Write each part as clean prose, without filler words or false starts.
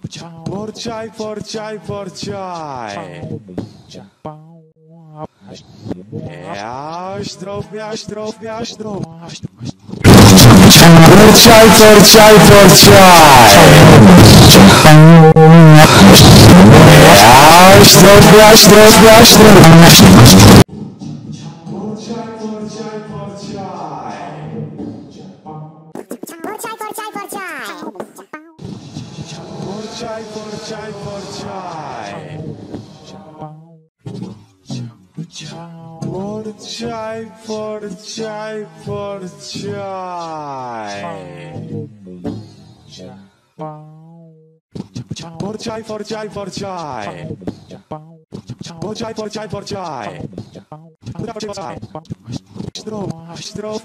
Porciai, porciai, porciai. Miaștro, miaștro, miaștro. Porciai, porciai, porciai. Miaștro, miaștro, miaștro. Porciai, porciai, porciai. Porciai, porciai, porciai. Porciai, porciai, porciai. Porciai, porciai, porciai. Porciai, porciai, porciai. Strof, strof,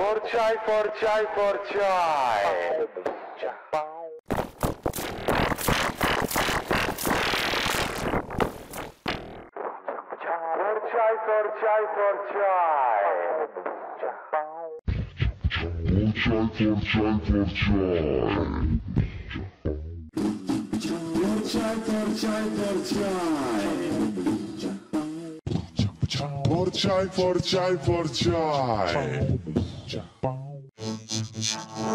Porciai, porciai, porciai. Porciai, porciai, porciai. Porciai, porciai, porciai. Porciai, porciai, porciai.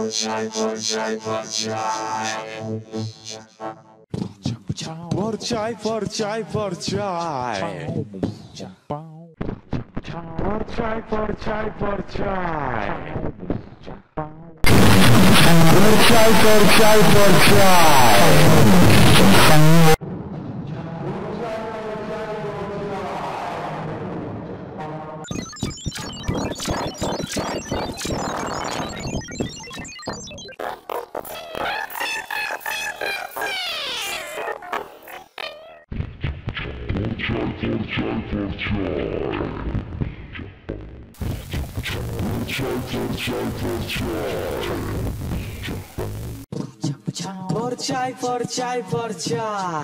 Porciai, porciai, porciai. Porciai, porciai, porciai. Porciai, porciai, porciai. Porciai, porciai, porciai. Porciai, porciai, porciai. Porciai, porciai, porciai.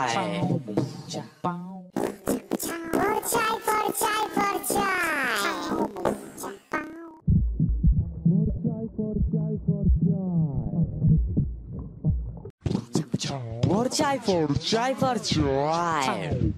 Porciai, porciai, porciai. Porciai, porciai, porciai.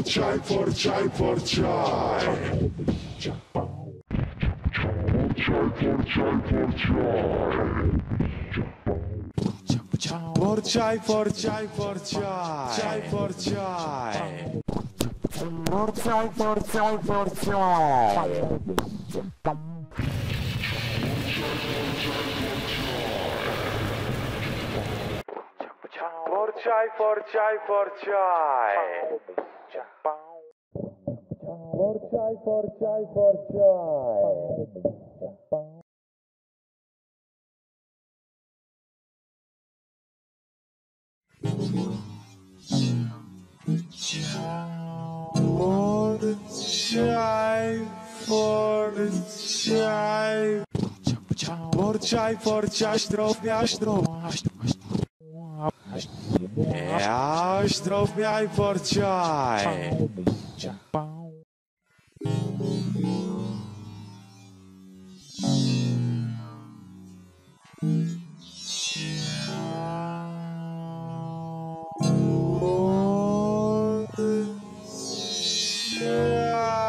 Porciai, porciai, porciai. Porciai, porciai, porciai. Porciai, porciai, porciai, porciai. Porciai, porciai, porciai. Porciai, porciai, porciai. Porciai, porciai, strof, miaștro. Miaștro, miai, porciai. Porciai,